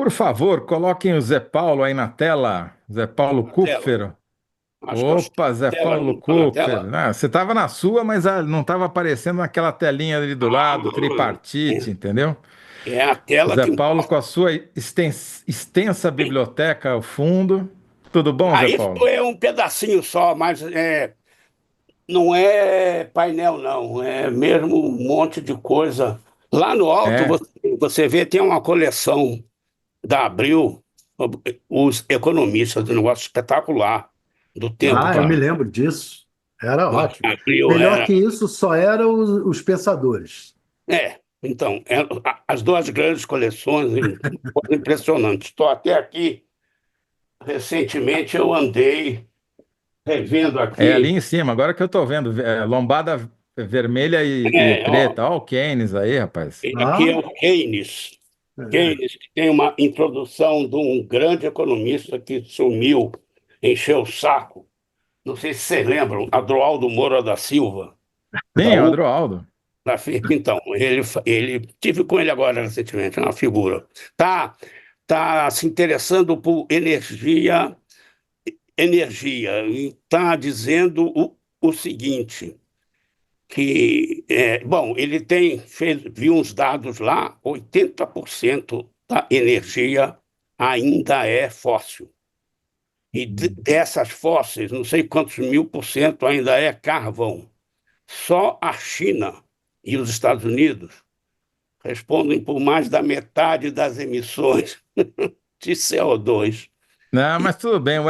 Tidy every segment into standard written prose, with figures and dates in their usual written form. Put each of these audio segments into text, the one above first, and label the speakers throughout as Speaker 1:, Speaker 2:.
Speaker 1: Por favor, coloquem o Zé Paulo aí na tela. Zé Paulo
Speaker 2: Na tela.
Speaker 1: Kupfer.
Speaker 2: Acho que eu estou
Speaker 1: Opa,
Speaker 2: na
Speaker 1: Zé
Speaker 2: tela,
Speaker 1: Paulo
Speaker 2: não está na
Speaker 1: Kupfer.
Speaker 2: tela?
Speaker 1: Você estava na sua, mas não estava aparecendo naquela telinha ali do lado,
Speaker 2: Ah,
Speaker 1: tripartite,
Speaker 2: é,
Speaker 1: entendeu?
Speaker 2: é a tela
Speaker 1: Zé
Speaker 2: que
Speaker 1: Paulo com
Speaker 2: mostra.
Speaker 1: a sua extensa biblioteca ao fundo. Tudo bom, Zé
Speaker 2: Isso
Speaker 1: Paulo?
Speaker 2: é um pedacinho só, mas não é painel, não. É mesmo um monte de coisa. Lá no alto,
Speaker 1: É.
Speaker 2: você vê, tem uma coleção da Abril, os economistas, um negócio espetacular, do tempo
Speaker 3: Ah, eu me
Speaker 2: para.
Speaker 3: lembro disso. Era ótimo.
Speaker 2: Abril
Speaker 3: Melhor
Speaker 2: era.
Speaker 3: que isso, só eram os pensadores.
Speaker 2: Então, as duas grandes coleções, uma coisa impressionante. Estou até aqui, recentemente eu andei revendo
Speaker 1: É ali
Speaker 2: aqui,
Speaker 1: em cima, agora que eu tô vendo, lombada vermelha e
Speaker 2: ó,
Speaker 1: preta. Ó, o Keynes aí, rapaz.
Speaker 2: aqui é
Speaker 3: Ah,
Speaker 2: o Keynes.
Speaker 3: é.
Speaker 2: Keynes, que tem uma introdução de um grande economista que sumiu, encheu o saco. Não sei se vocês lembram, Adroaldo Moura da Silva, da
Speaker 1: Sim,
Speaker 2: U,
Speaker 1: Adroaldo.
Speaker 2: da FIP. Então, ele tive com ele agora recentemente, é uma figura. Tá se interessando por energia, e está dizendo o seguinte, bom, ele viu uns dados lá, 80% da energia ainda é fóssil. E dessas fósseis, não sei quantos mil por cento ainda é carvão. Só a China e os Estados Unidos respondem por mais da metade das emissões de CO2.
Speaker 1: Não, mas tudo bem, o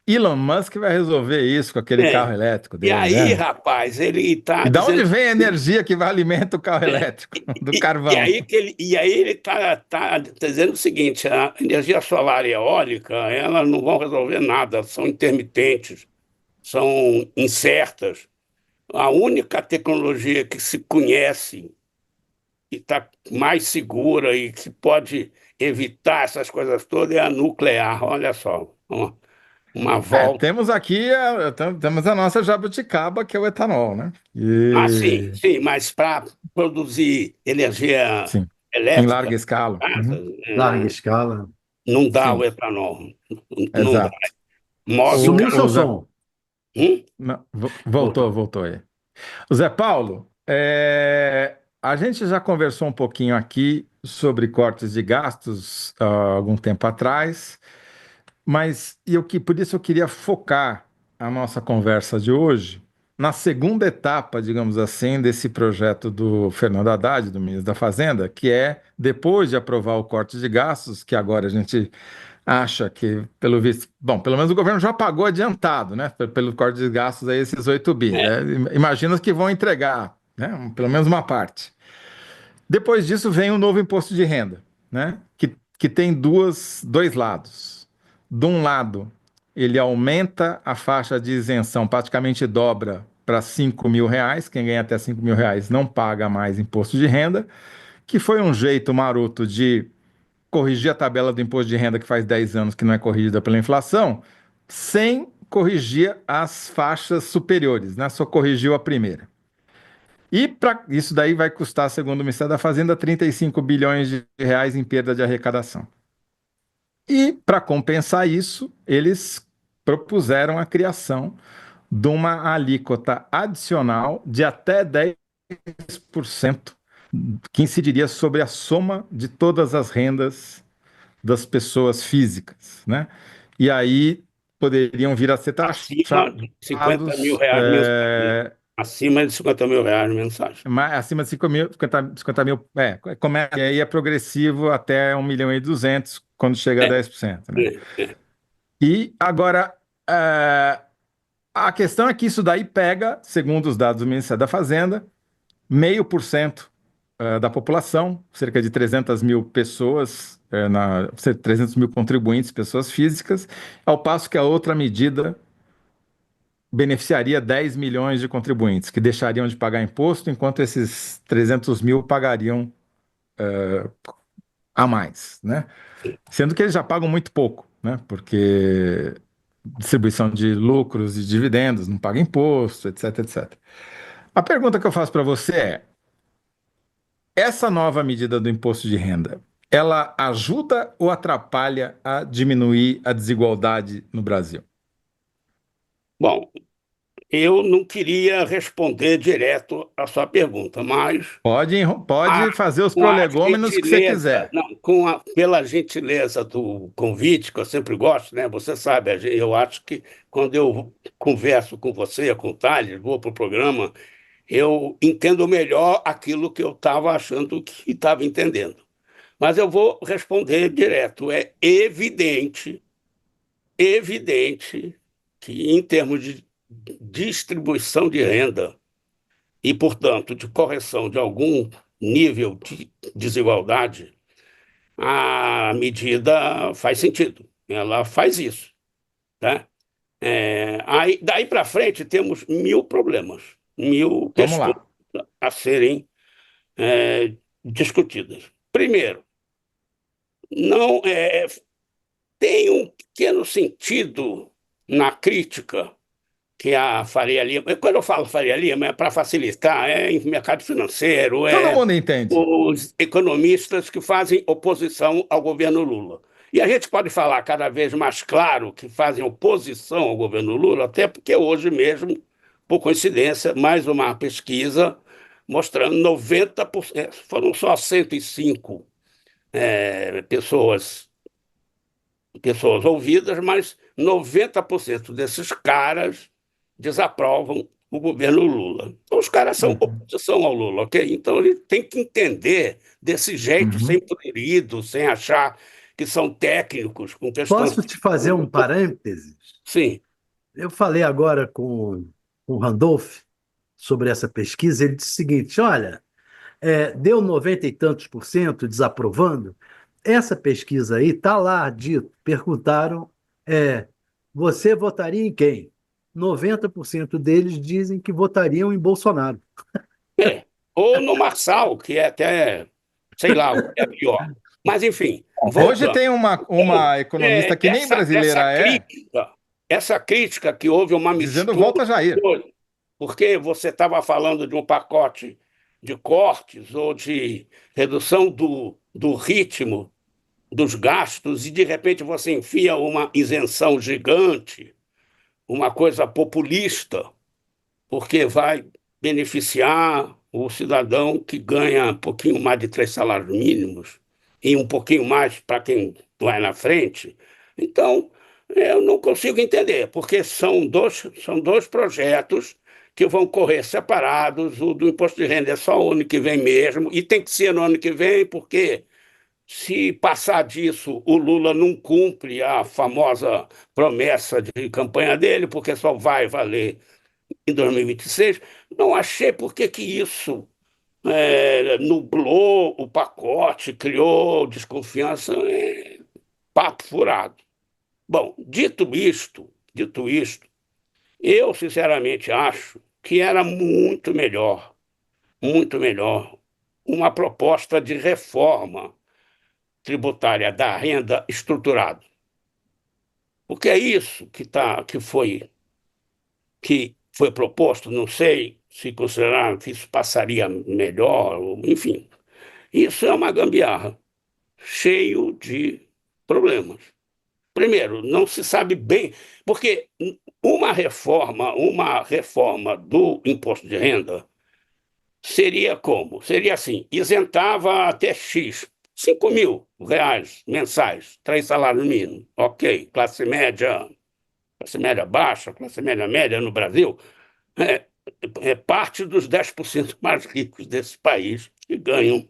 Speaker 1: Elon Musk vai resolver isso com aquele carro
Speaker 2: É.
Speaker 1: elétrico
Speaker 2: E
Speaker 1: dele,
Speaker 2: aí,
Speaker 1: né?
Speaker 2: rapaz, ele está
Speaker 1: E da onde
Speaker 2: dizendo.
Speaker 1: vem a energia que vai alimentar o carro
Speaker 2: É,
Speaker 1: elétrico? Do
Speaker 2: e
Speaker 1: carvão.
Speaker 2: aí ele está dizendo o seguinte: a energia solar e eólica, elas não vão resolver nada, são intermitentes, são incertas. A única tecnologia que se conhece e está mais segura e que pode evitar essas coisas todas é a nuclear. Olha só, uma
Speaker 1: É,
Speaker 2: volta.
Speaker 1: temos aqui temos a nossa jabuticaba, que é o etanol, né?
Speaker 2: Ah, sim,
Speaker 1: E
Speaker 2: sim, mas para produzir energia
Speaker 1: sim, em
Speaker 2: elétrica
Speaker 1: larga
Speaker 2: em
Speaker 1: escala.
Speaker 2: casa,
Speaker 1: Uhum.
Speaker 3: Larga escala.
Speaker 2: não dá o
Speaker 1: Sim,
Speaker 2: etanol. Não dá.
Speaker 1: exato.
Speaker 2: Move
Speaker 3: Sumiu seu
Speaker 1: O Zé,
Speaker 3: som.
Speaker 2: Hum?
Speaker 1: não,
Speaker 3: Voltou.
Speaker 1: voltou aí. O Zé Paulo, a gente já conversou um pouquinho aqui sobre cortes de gastos algum tempo atrás. Mas por isso eu queria focar a nossa conversa de hoje na segunda etapa, digamos assim, desse projeto do Fernando Haddad, do ministro da Fazenda, que é depois de aprovar o corte de gastos, que agora a gente acha que, pelo visto, bom, pelo menos o governo já pagou adiantado, né, pelo corte de gastos aí esses 8 bi,
Speaker 2: É.
Speaker 1: né? Imagina que vão entregar, né, pelo menos uma parte. Depois disso vem o novo imposto de renda, né? Que tem dois lados. De um lado, ele aumenta a faixa de isenção, praticamente dobra para R$ 5.000. Quem ganha até R$ 5.000 não paga mais imposto de renda, que foi um jeito maroto de corrigir a tabela do imposto de renda que faz 10 anos que não é corrigida pela inflação, sem corrigir as faixas superiores, né? Só corrigiu a primeira. E isso daí vai custar, segundo o Ministério da Fazenda, 35 bilhões de reais em perda de arrecadação. E, para compensar isso, eles propuseram a criação de uma alíquota adicional de até 10%, que incidiria sobre a soma de todas as rendas das pessoas físicas, né? E aí poderiam vir a ser
Speaker 2: Acima de 50 mil
Speaker 1: taxados
Speaker 2: reais mensais, né? Acima de 50 mil reais mensais.
Speaker 1: acima de 5 mil, 50 mil, e aí é progressivo até 1.200.000 quando chega a
Speaker 2: É,
Speaker 1: 10%, né?
Speaker 2: é.
Speaker 1: E agora, a questão é que isso daí pega, segundo os dados do Ministério da Fazenda, 0,5% da população, cerca de 300 mil pessoas, 300 mil contribuintes, pessoas físicas, ao passo que a outra medida beneficiaria 10 milhões de contribuintes, que deixariam de pagar imposto, enquanto esses 300 mil pagariam a mais, né? Sendo que eles já pagam muito pouco, né? Porque distribuição de lucros e dividendos não paga imposto, etc, etc. A pergunta que eu faço para você é: essa nova medida do imposto de renda, ela ajuda ou atrapalha a diminuir a desigualdade no Brasil?
Speaker 2: Bom, eu não queria responder direto à sua pergunta, mas
Speaker 1: Pode fazer os
Speaker 2: com a
Speaker 1: prolegômenos que você
Speaker 2: gentileza,
Speaker 1: quiser.
Speaker 2: não, pela gentileza do convite, que eu sempre gosto, né? Você sabe, eu acho que quando eu converso com você, com o Thales, vou para o programa, eu entendo melhor aquilo que eu estava achando que estava entendendo. Mas eu vou responder direto. É evidente que, em termos de distribuição de renda e, portanto, de correção de algum nível de desigualdade, a medida faz sentido. Ela faz isso, tá? Daí para frente temos mil problemas, mil
Speaker 1: Vamos
Speaker 2: questões
Speaker 1: lá.
Speaker 2: a serem discutidas. Primeiro, não tem um pequeno sentido na crítica que a Faria Lima, quando eu falo Faria Lima, é para facilitar, é em mercado financeiro,
Speaker 1: Todo
Speaker 2: é
Speaker 1: mundo entende.
Speaker 2: os economistas que fazem oposição ao governo Lula. E a gente pode falar cada vez mais claro que fazem oposição ao governo Lula, até porque hoje mesmo, por coincidência, mais uma pesquisa mostrando 90%, foram só 105 pessoas ouvidas, mas 90% desses caras desaprovam o governo Lula. Então, os caras são
Speaker 1: Uhum.
Speaker 2: oposição ao Lula, ok? Então, ele tem que entender desse jeito, sem
Speaker 1: Uhum.
Speaker 2: prurido, sem achar que são técnicos, com questões.
Speaker 3: Posso te fazer um parênteses?
Speaker 2: Sim,
Speaker 3: Eu falei agora com o Randolph sobre essa pesquisa. Ele disse o seguinte: olha, deu 90 e tantos por cento desaprovando. Essa pesquisa aí está lá dito. Perguntaram, você votaria em quem? 90% deles dizem que votariam em Bolsonaro.
Speaker 2: é. Ou no Marçal, que é até, sei lá, o que é pior. Mas, enfim,
Speaker 1: Hoje
Speaker 2: voltando.
Speaker 1: tem uma economista que nem
Speaker 2: Essa
Speaker 1: brasileira é,
Speaker 2: crítica que houve uma
Speaker 1: dizendo
Speaker 2: mistura
Speaker 1: volta
Speaker 2: de
Speaker 1: Jair.
Speaker 2: coisas, porque você estava falando de um pacote de cortes ou de redução do ritmo dos gastos e de repente você enfia uma isenção gigante, uma coisa populista, porque vai beneficiar o cidadão que ganha um pouquinho mais de 3 salários mínimos e um pouquinho mais para quem vai na frente. Então, eu não consigo entender, porque são dois projetos que vão correr separados. O do imposto de renda é só o ano que vem mesmo, e tem que ser no ano que vem, porque se passar disso, o Lula não cumpre a famosa promessa de campanha dele, porque só vai valer em 2026, não achei por que isso nublou o pacote, criou desconfiança, papo furado. Bom, dito isto, eu sinceramente acho que era muito melhor, uma proposta de reforma tributária da renda estruturada. Porque é isso que foi proposto, não sei se consideraram que isso passaria melhor, enfim. Isso é uma gambiarra, cheio de problemas. Primeiro, não se sabe bem, porque uma reforma do imposto de renda seria como? Seria assim, isentava até X, R$ 5.000 mensais, 3 salários mínimos. Ok, classe média baixa, classe média média no Brasil, é, é parte dos 10% mais ricos desse país, que ganham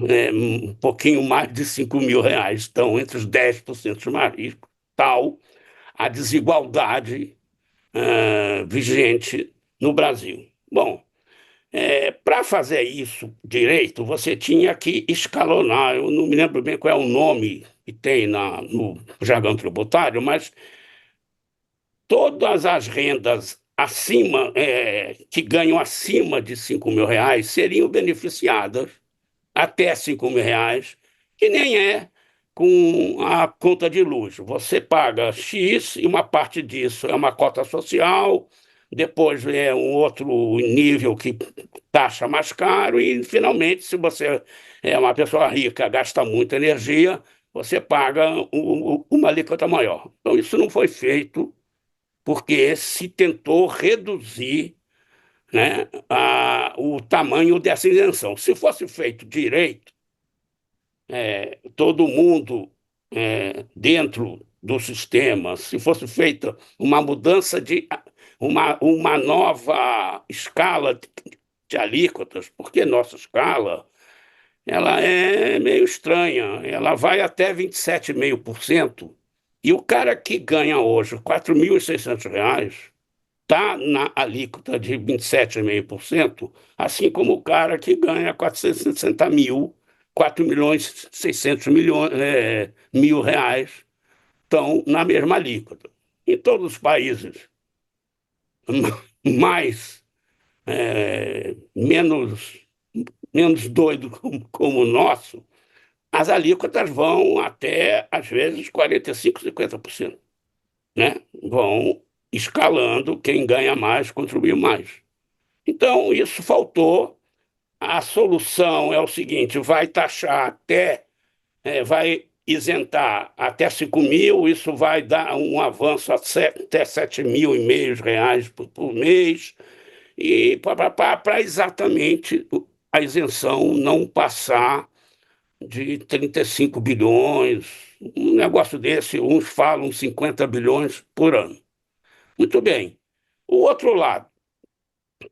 Speaker 2: um pouquinho mais de R$ 5.000, estão entre os 10% mais ricos, tal a desigualdade vigente no Brasil. Bom, para fazer isso direito, você tinha que escalonar. Eu não me lembro bem qual é o nome que tem no jargão tributário, mas todas as rendas acima, que ganham acima de R$ 5.000 seriam beneficiadas até R$ 5.000, que nem é com a conta de luz. Você paga X e uma parte disso é uma cota social, depois é um outro nível que taxa mais caro, e finalmente, se você é uma pessoa rica, gasta muita energia, você paga uma alíquota maior. Então, isso não foi feito porque se tentou reduzir, né, o tamanho dessa isenção. Se fosse feito direito, todo mundo dentro do sistema, se fosse feita uma mudança de uma nova escala de alíquotas, porque nossa escala ela é meio estranha, ela vai até 27,5%, e o cara que ganha hoje R$ 4.600 está na alíquota de 27,5%, assim como o cara que ganha 460 mil, 4.600.000 mil reais estão na mesma alíquota. Em todos os países mais menos, menos doido como o nosso, as alíquotas vão até, às vezes, 45%, 50%, né? Vão escalando, quem ganha mais contribui mais. Então, isso faltou. A solução é o seguinte: vai taxar até, vai isentar até 5 mil, isso vai dar um avanço até 7,5 mil por mês, e para exatamente a isenção não passar de 35 bilhões, um negócio desse, uns falam 50 bilhões por ano. Muito bem. O outro lado,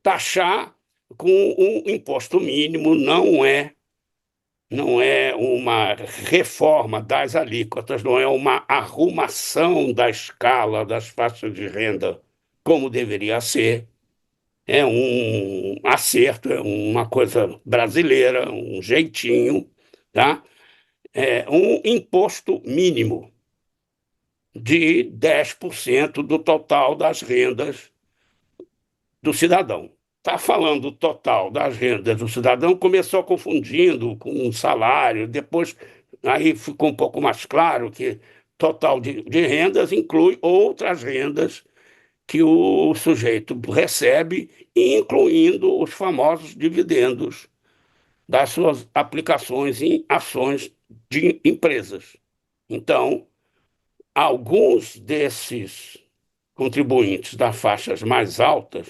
Speaker 2: taxar com um imposto mínimo não é uma reforma das alíquotas, não é uma arrumação da escala das faixas de renda como deveria ser. É um acerto, é uma coisa brasileira, um jeitinho, tá? É um imposto mínimo de 10% do total das rendas do cidadão. Está falando o total das rendas do cidadão, começou confundindo com um salário, depois aí ficou um pouco mais claro que total de rendas inclui outras rendas que o sujeito recebe, incluindo os famosos dividendos das suas aplicações em ações de empresas. Então, alguns desses contribuintes das faixas mais altas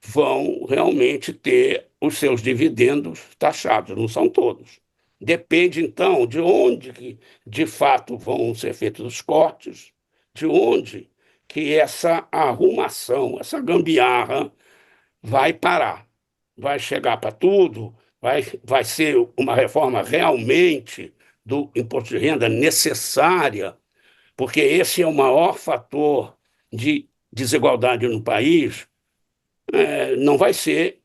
Speaker 2: vão realmente ter os seus dividendos taxados, não são todos. Depende, então, de onde que, de fato vão ser feitos os cortes, de onde que essa arrumação, essa gambiarra vai parar. Vai chegar para tudo, vai ser uma reforma realmente do imposto de renda necessária, porque esse é o maior fator de desigualdade no país. Não vai ser.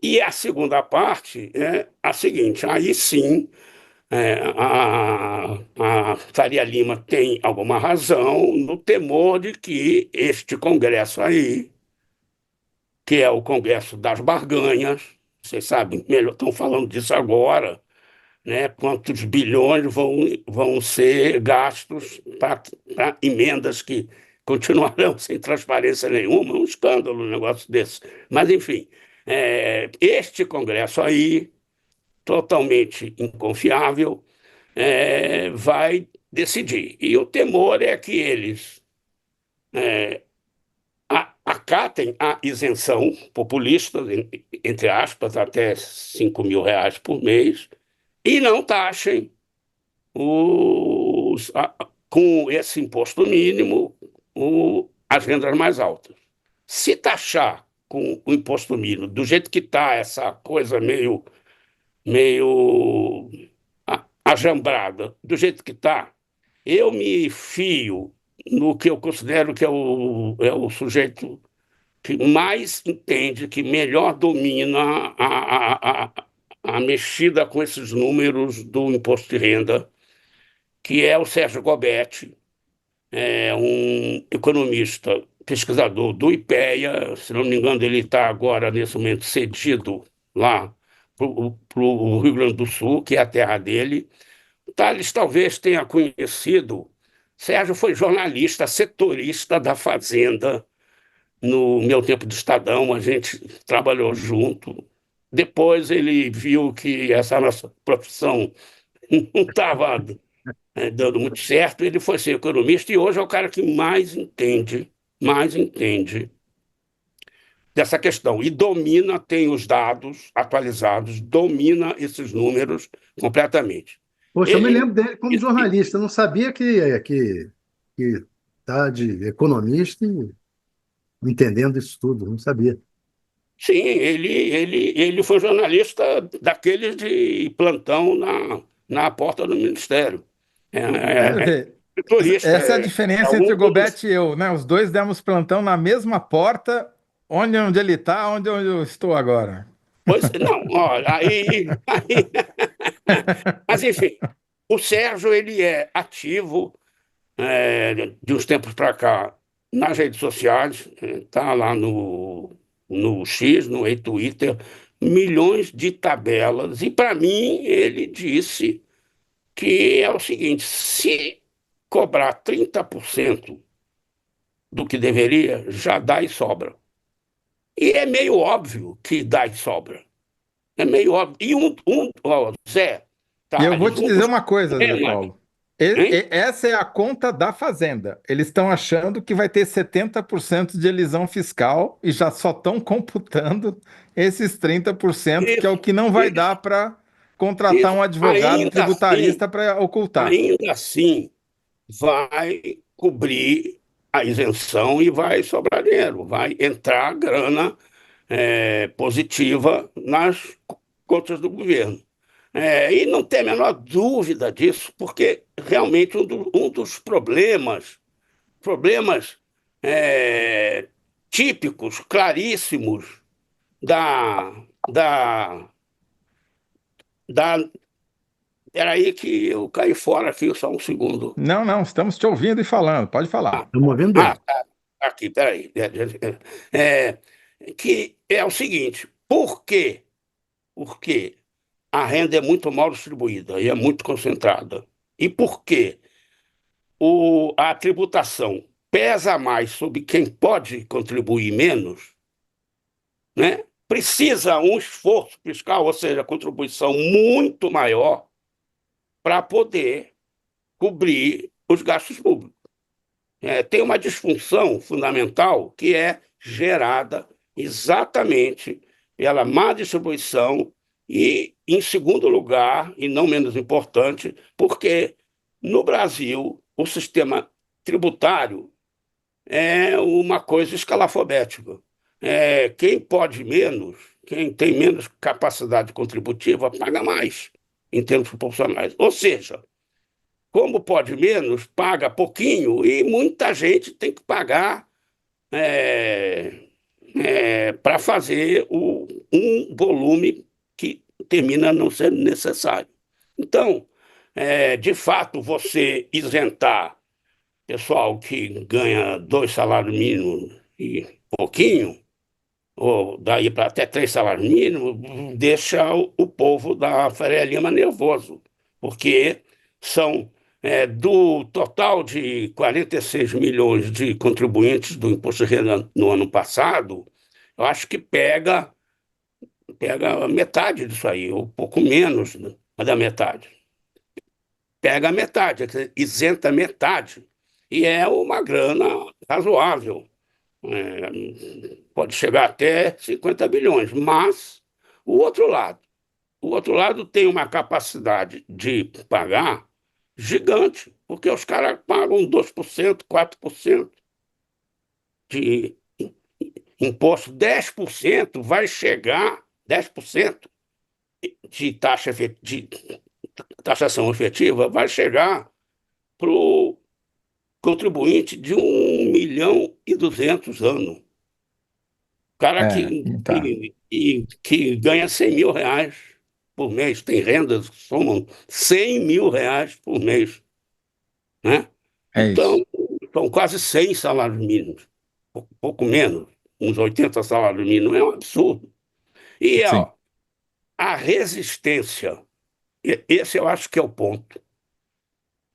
Speaker 2: E a segunda parte é a seguinte: aí sim, a Faria Lima tem alguma razão no temor de que este Congresso aí, que é o Congresso das Barganhas, vocês sabem, melhor, estão falando disso agora, né? Quantos bilhões vão ser gastos para emendas que continuarão sem transparência nenhuma, um escândalo um negócio desse. Mas, enfim, este Congresso aí, totalmente inconfiável, vai decidir. E o temor é que eles acatem a isenção populista, entre aspas, até 5 mil reais por mês, e não taxem com esse imposto mínimo as rendas mais altas. Se taxar com o imposto mínimo do jeito que está, essa coisa meio ajambrada, do jeito que está, eu me fio no que eu considero que é o sujeito que mais entende, que melhor domina a mexida com esses números do imposto de renda, que é o Sérgio Gobetti, um economista, pesquisador do IPEA. Se não me engano, ele está agora, nesse momento, cedido lá para o Rio Grande do Sul, que é a terra dele. Tales talvez tenha conhecido. Sérgio foi jornalista, setorista da Fazenda no meu tempo de Estadão, a gente trabalhou junto. Depois ele viu que essa nossa profissão não estava dando muito certo, ele foi ser economista e hoje é o cara que mais entende dessa questão. E domina, tem os dados atualizados, domina esses números completamente.
Speaker 3: Poxa, eu me
Speaker 2: Ele,
Speaker 3: lembro dele como jornalista, eu não sabia que tá de economista e entendendo isso tudo, não sabia.
Speaker 2: sim, ele foi jornalista daqueles de plantão na porta do Ministério.
Speaker 1: Quer
Speaker 2: É
Speaker 1: ver?
Speaker 2: turista,
Speaker 1: Essa é a
Speaker 2: é
Speaker 1: diferença entre
Speaker 2: um
Speaker 1: o
Speaker 2: dos.
Speaker 1: Gobet e eu, né? Os dois demos plantão na mesma porta, onde ele está, onde eu estou agora.
Speaker 2: Pois, não, olha, mas enfim, o Sérgio ele é ativo de uns tempos para cá nas redes sociais, está lá no X, no Twitter, milhões de tabelas, e para mim ele disse que é o seguinte: se cobrar 30% do que deveria, já dá e sobra. E é meio óbvio que dá e sobra. É meio óbvio. E ó, Zé,
Speaker 1: E eu vou
Speaker 2: Tales,
Speaker 1: te
Speaker 2: um
Speaker 1: dizer
Speaker 2: dos
Speaker 1: uma coisa, Zé
Speaker 2: problemas,
Speaker 1: Paulo.
Speaker 2: hein?
Speaker 1: Essa é a conta da Fazenda. Eles estão achando que vai ter 70% de elisão fiscal e já só estão computando esses 30%, que é o
Speaker 2: Isso,
Speaker 1: que não vai dar
Speaker 2: isso,
Speaker 1: para contratar
Speaker 2: isso.
Speaker 1: um advogado tributarista para ocultar.
Speaker 2: Ainda assim, vai cobrir a isenção e vai sobrar dinheiro, vai entrar grana positiva nas contas do governo. E não tem a menor dúvida disso, porque realmente um dos problemas é, típicos, claríssimos da, da, da. Peraí que eu caí fora aqui só um segundo.
Speaker 1: Não, não, estamos te ouvindo e falando. Pode falar.
Speaker 3: Estamos ouvindo
Speaker 2: Ah,
Speaker 3: bem.
Speaker 2: tá, aqui, peraí. É, que é o seguinte: por quê? Porque a renda é muito mal distribuída e é muito concentrada. E por quê? A tributação pesa mais sobre quem pode contribuir menos, né? Precisa um esforço fiscal, ou seja, contribuição muito maior para poder cobrir os gastos públicos. Tem uma disfunção fundamental que é gerada exatamente pela má distribuição e, em segundo lugar, e não menos importante, porque no Brasil o sistema tributário é uma coisa escalafobética. Quem pode menos, quem tem menos capacidade contributiva, paga mais em termos proporcionais. Ou seja, como pode menos, paga pouquinho e muita gente tem que pagar para fazer um volume que termina não sendo necessário. Então, de fato, você isentar pessoal que ganha 2 salários mínimos e pouquinho, ou daí para até 3 salários mínimos, deixa o povo da Faria Lima nervoso, porque são do total de 46 milhões de contribuintes do imposto de renda no ano passado, eu acho que pega metade disso aí, ou pouco menos da metade. Pega a metade, quer dizer, isenta metade. E é uma grana razoável. Pode chegar até 50 bilhões, mas o outro lado, o outro lado tem uma capacidade de pagar gigante, porque os caras pagam 2%, 4% de imposto, 10% vai chegar, 10% de de taxação efetiva vai chegar para o contribuinte de 1,2 milhão cara
Speaker 1: Tá.
Speaker 2: que ganha 100 mil reais por mês, tem rendas que somam 100 mil reais por mês, né?
Speaker 1: É
Speaker 2: Então,
Speaker 1: isso.
Speaker 2: são quase 100 salários mínimos, pouco menos, uns 80 salários mínimos, é um absurdo. E
Speaker 1: Sim.
Speaker 2: ó, a resistência, esse eu acho que é o ponto.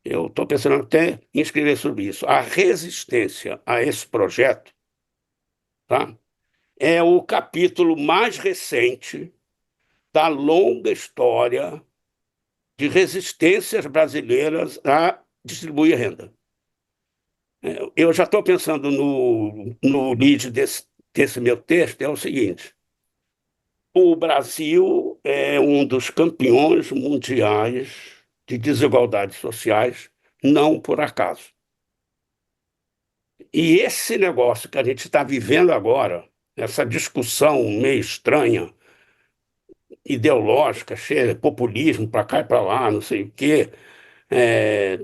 Speaker 2: Eu estou pensando até em escrever sobre isso. A resistência a esse projeto tá? É o capítulo mais recente da longa história de resistências brasileiras a distribuir renda. Eu já estou pensando no lead desse meu texto, é o seguinte: o Brasil é um dos campeões mundiais de desigualdades sociais, não por acaso. E esse negócio que a gente está vivendo agora, essa discussão meio estranha, ideológica, cheia de populismo para cá e para lá, não sei o quê, é,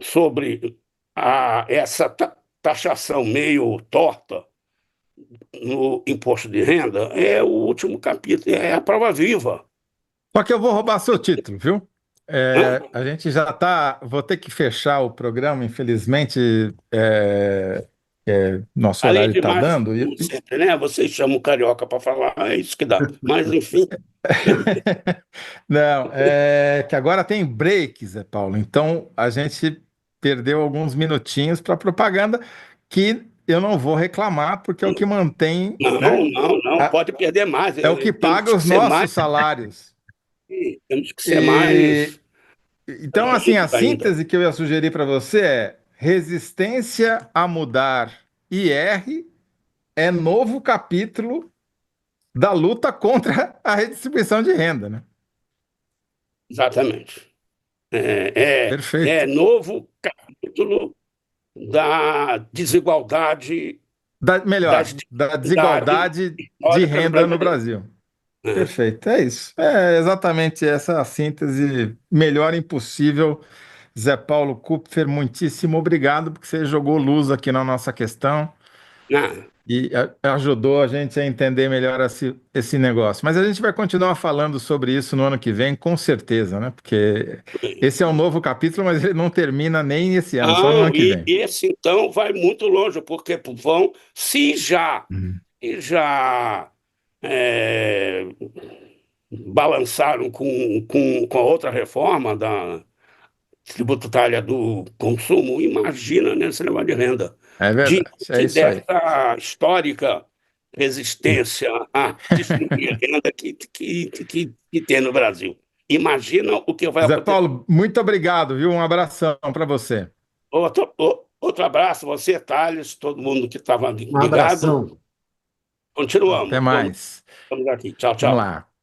Speaker 2: sobre essa taxação meio torta no imposto de renda, é o último capítulo, é a prova viva.
Speaker 1: Só que eu vou roubar seu título, viu?
Speaker 2: Né?
Speaker 1: A gente já está. Vou ter que fechar o programa, infelizmente, nosso
Speaker 2: Além
Speaker 1: horário
Speaker 2: de
Speaker 1: está
Speaker 2: mais,
Speaker 1: dando.
Speaker 2: como sempre, né? Vocês chamam carioca para falar, é isso que dá. Mas, enfim,
Speaker 1: Não, é que agora tem break, Zé Paulo. Então a gente perdeu alguns minutinhos para propaganda que eu não vou reclamar, porque é o que mantém, né?
Speaker 2: não,
Speaker 1: a-
Speaker 2: pode perder mais.
Speaker 1: É o que
Speaker 2: Temos
Speaker 1: paga
Speaker 2: que
Speaker 1: os
Speaker 2: ser mais,
Speaker 1: nossos salários.
Speaker 2: temos que ser
Speaker 1: E,
Speaker 2: mais
Speaker 1: então, assim, a
Speaker 2: rígidos ainda.
Speaker 1: síntese que eu ia sugerir para você é: resistência a mudar IR é novo capítulo da luta contra a redistribuição de renda, né?
Speaker 2: Exatamente. É
Speaker 1: Perfeito.
Speaker 2: novo capítulo da desigualdade, das
Speaker 1: Melhor, da
Speaker 2: desigualdades
Speaker 1: desigualdade de
Speaker 2: históricas
Speaker 1: renda no
Speaker 2: brasileiras.
Speaker 1: Brasil.
Speaker 2: Né?
Speaker 1: Perfeito, é isso. É exatamente essa a síntese melhor impossível. Zé Paulo Kupfer, muitíssimo obrigado, porque você jogou luz aqui na nossa questão
Speaker 2: Né?
Speaker 1: e ajudou a gente a entender melhor esse negócio. Mas a gente vai continuar falando sobre isso no ano que vem, com certeza, né? Porque esse é um novo capítulo, mas ele não termina nem esse ano, só no ano
Speaker 2: Não,
Speaker 1: que
Speaker 2: e
Speaker 1: vem.
Speaker 2: esse então vai muito longe, porque vão, se já,
Speaker 1: Uhum.
Speaker 2: e já é, balançaram com a outra reforma da tributária do consumo, imagina nesse negócio de renda.
Speaker 1: É verdade, é
Speaker 2: Diante
Speaker 1: isso aí.
Speaker 2: dessa histórica resistência a distribuir renda que tem no Brasil. Imagina o que vai
Speaker 1: Zé
Speaker 2: acontecer.
Speaker 1: Paulo, muito obrigado, viu? Um abração para você.
Speaker 2: Outro abraço, você, Thales, todo mundo que estava
Speaker 3: Um
Speaker 2: ligado.
Speaker 3: abração.
Speaker 1: Até
Speaker 2: Continuamos,
Speaker 1: mais.
Speaker 2: estamos aqui. Tchau,
Speaker 1: Vamos
Speaker 2: tchau.
Speaker 1: lá.